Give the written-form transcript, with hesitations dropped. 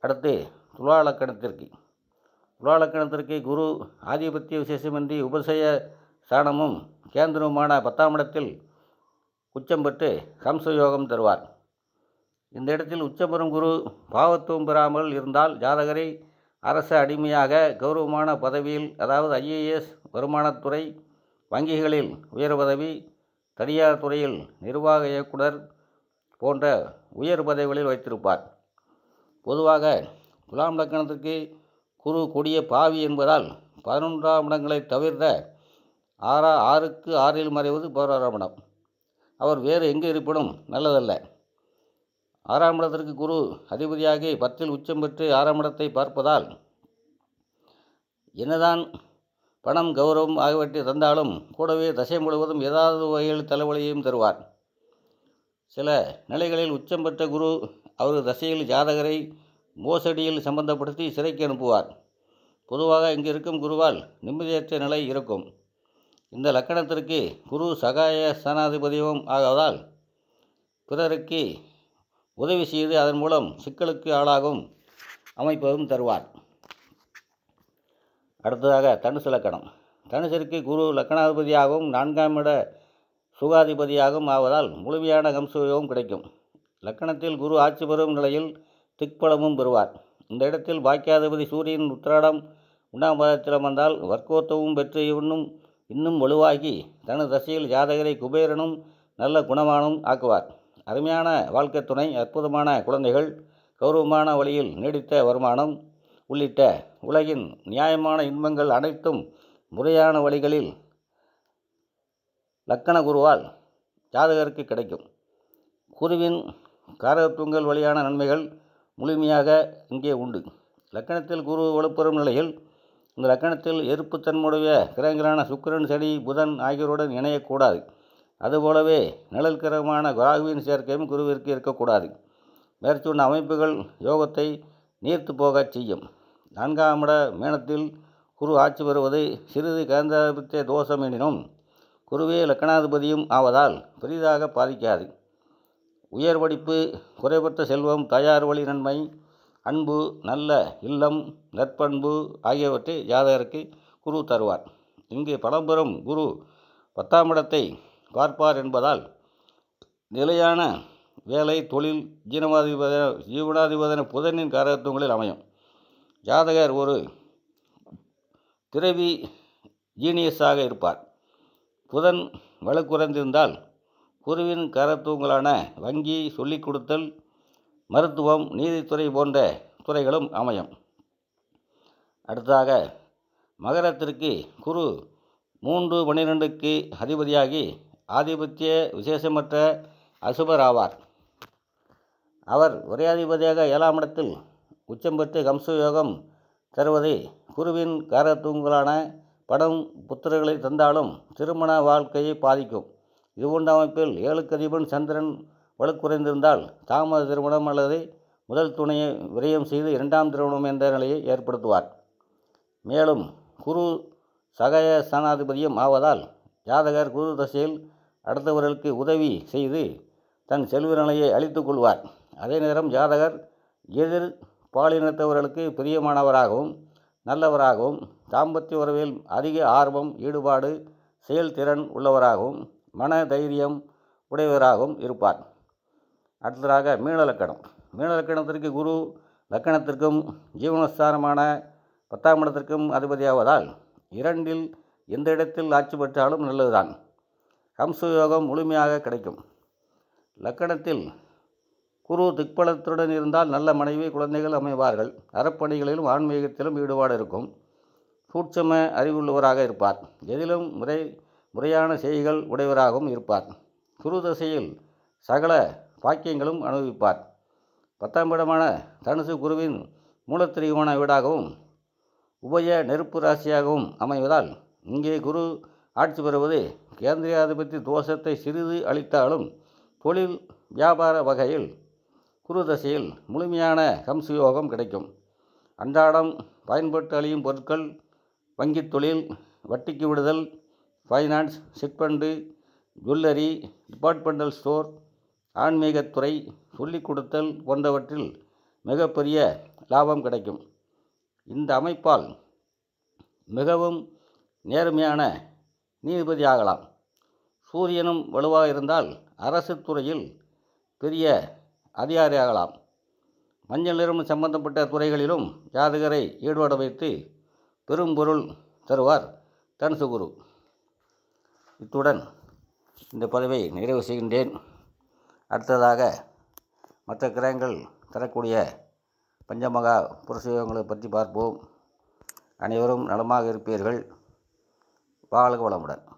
அடுத்து துலாலக்கணத்திற்கு குரு ஆதிபத்திய விசேஷமின்றி உபசய ஸ்தானமும் கேந்திரமுமான 10ஆம் இடத்தில் உச்சம் பெற்று ஹம்சயோகம் தருவார். இந்த இடத்தில் உச்சம் பெறும் குரு பாவத்துவம் பெறாமல் இருந்தால் ஜாதகரை அரச அடிமையாக கௌரவமான பதவியில், அதாவது IAS, வருமானத்துறை, வங்கிகளில் உயர் பதவி, தனியார் துறையில் நிர்வாக இயக்குனர் போன்ற உயர் பதவிகளில் வைத்திருப்பார். பொதுவாக துலாம் லக்கணத்திற்கு குரு கொடிய பாவி என்பதால் 11ஆம் இடங்களை தவிர்த்த 6க்கு 6இல் மறைவது 11ஆம் இடம். அவர் வேறு எங்கு இருப்பினும் நல்லதல்ல. 6ஆம் இடத்திற்கு குரு அதிபதியாகி 10இல் உச்சம் பெற்று 6ஆம் இடத்தை பார்ப்பதால் என்னதான் பணம், கௌரவம் ஆகியவற்றை தந்தாலும் கூடவே தசை முழுவதும் ஏதாவது வகையில் தலைவலியையும் தருவார். சில நிலைகளில் உச்சம் பெற்ற குரு அவர் தசையில் ஜாதகரை மோசடியில் சம்பந்தப்படுத்தி சிறைக்கு அனுப்புவார். பொதுவாக இங்கு இருக்கும் குருவால் நிம்மதியற்ற நிலை இருக்கும். இந்த லக்கணத்திற்கு குரு சகாய ஸ்தானாதிபதியும் ஆகாதால் பிறருக்கு உதவி செய்து அதன் மூலம் சிக்கலுக்கு ஆளாகும் அமைப்பதும் தருவார். அடுத்ததாக தனுசு லக்கணம். தனுசிற்கு குரு லக்கணாதிபதியாகவும் 4ஆம் இட சுகாதிபதியாகவும் ஆவதால் முழுமையான ஹம்சயோகம் கிடைக்கும். லக்கணத்தில் குரு ஆட்சி பெறும் நிலையில் திக்பலமும் பெறுவார். இந்த இடத்தில் பாக்கியாதிபதி சூரியன் உத்திராடம் 1ஆம் பாதத்தில் அமர்ந்தால் வர்க்கோத்தமும் பெற்று இன்னும் வலுவாகி தனது தசையில் ஜாதகரை குபேரனும் நல்ல குணமானும் ஆக்குவார். அருமையான வாழ்க்கை துணை, அற்புதமான குழந்தைகள், கௌரவமான வழியில் நீடித்த வருமானம் உள்ளிட்ட உலகின் நியாயமான இன்பங்கள் அனைத்தும் முறையான வழிகளில் லக்கண குருவால் ஜாதகருக்கு கிடைக்கும். குருவின் காரகத்துவங்கள் வழியான நன்மைகள் முழுமையாக இங்கே உண்டு. லக்கணத்தில் குரு வலுப்பெறும் நிலையில் இந்த லக்கணத்தில் எதிர்ப்புத்தன்மையுடைய கிரகங்களான சுக்கிரன், சனி, புதன் ஆகியோருடன் இணையக்கூடாது. அதுபோலவே நிழல் கிரகமான ராகுவின் சேர்க்கையும் குருவிற்கு இருக்கக்கூடாது. மேற்சொன்ன அமைப்புகள் யோகத்தை நீர்த்து போகச் செய்யும். 4ஆம் இட மேனத்தில் குரு ஆட்சி பெறுவது சிறிது கேந்திராதிபத்திய தோஷம் எனினும் குருவே லக்கணாதிபதியும் ஆவதால் பெரிதாக பாதிக்காது. உயர் படிப்பு, குறைபற்ற செல்வம், தயார் வழி நன்மை, அன்பு, நல்ல இல்லம், நற்பண்பு ஆகியவற்றை ஜாதகருக்கு குரு தருவார். இங்கு பலம்பெறும் குரு 10ஆம் இடத்தை பார்ப்பார் என்பதால் நிலையான வேலை, தொழில், ஜீவனாதிபதியான புதனின் காரகத்துவங்களில் அமையும். ஜாதகர் ஒரு திரவி ஜீனியஸாக இருப்பார். புதன் வலு குறைந்திருந்தால் குருவின் காரகத்துவங்களான வங்கி, சொல்லிக் கொடுத்தல், மருத்துவம், நீதித்துறை போன்ற துறைகளும் அமையும். அடுத்ததாக மகரத்திற்கு குரு 3-12க்கு அதிபதியாகி ஆதிபத்திய விசேஷமற்ற அசுபர் ஆவார். அவர் ஒரேயாதிபதியாக 7ஆம் இடத்தில் உச்சம் பெற்று ஹம்சயோகம் தருவது குருவின் காரகத்துவங்களான பணம், புத்திரர்களை தந்தாலும் திருமண வாழ்க்கையை பாதிக்கும். இதுபோன்ற அமைப்பில் 7க்கு அதிபன் சந்திரன் வலு குறைந்திருந்தால் தாமத திருமணம் அல்லது முதல் துணையை விரயம் செய்து 2ஆம் திருமணம் என்ற நிலையை ஏற்படுத்துவார். மேலும் குரு சகாய ஸ்தானாதிபதியும் ஆவதால் ஜாதகர் குரு தசையில் அடுத்தவர்களுக்கு உதவி செய்து தன் செல்வ நிலையை அழித்துக் கொள்வார். அதே நேரம் ஜாதகர் எதிர் பாலினத்தவர்களுக்கு பிரியமானவராகவும் நல்லவராகவும் தாம்பத்திய உறவில் அதிக ஆர்வம், ஈடுபாடு, செயல்திறன் உள்ளவராகவும் மன தைரியம் உடையவராகவும் இருப்பார். அடுத்ததாக மீனலக்கணம். மீனலக்கணத்திற்கு குரு லக்கணத்திற்கும் ஜீவனஸ்தானமான 10ஆம் இடத்திற்கும் அதிபதியாவதால் 2இல் எந்த இடத்தில் ஆட்சி பெற்றாலும் நல்லதுதான். ஹம்சயோகம் முழுமையாக கிடைக்கும். லக்கணத்தில் குரு திக்பலத்துடன் இருந்தால் நல்ல மனைவி, குழந்தைகள் அமைவார்கள். அறப்பணிகளிலும் ஆன்மீகத்திலும் ஈடுபாடு இருக்கும். சூட்சம அறிவுள்ளவராக இருப்பார். எதிலும் முறையான செய்கைகள் உடையவராகவும் இருப்பார். குரு தசையில் சகல பாக்கியங்களும் அனுபவிப்பார். 10ஆம் இடமான தனுசு குருவின் மூலத்திரிகமான வீடாகவும் உபய நெருப்பு ராசியாகவும் அமைவதால் இங்கே குரு ஆட்சி பெறுவது கேந்திரியாதிபதி தோஷத்தை சிறிது அளித்தாலும் தொழில் வியாபார வகையில் குரு தசையில் முழுமையான ஹம்சயோகம் கிடைக்கும். அன்றாடம் பயன்பட்டு அழியும் பொருட்கள், வங்கித் தொழில், வட்டிக்கு விடுதல், finance, chit fund, jewellery, departmental store, ஆன்மீகத்துறை, சொல்லிக் கொடுத்தல் போன்றவற்றில் மிகப்பெரிய லாபம் கிடைக்கும். இந்த அமைப்பால் மிகவும் நேர்மையான நீதிபதி ஆகலாம். சூரியனும் வலுவாக இருந்தால் அரசு துறையில் பெரிய அதிகாரி ஆகலாம். மஞ்சள் நிறம் சம்பந்தப்பட்ட துறைகளிலும் ஜாதகரை ஈடுபட வைத்து பெரும் பொருள் தருவார் தனுசு குரு. இத்துடன் இந்த பதிவை நிறைவு செய்கின்றேன். அடுத்ததாக மற்ற கிரகங்கள் தரக்கூடிய பஞ்சமகா புருஷயோகங்களை பற்றி பார்ப்போம். அனைவரும் நலமாக இருப்பீர்கள். வாழ்க வளமுடன்.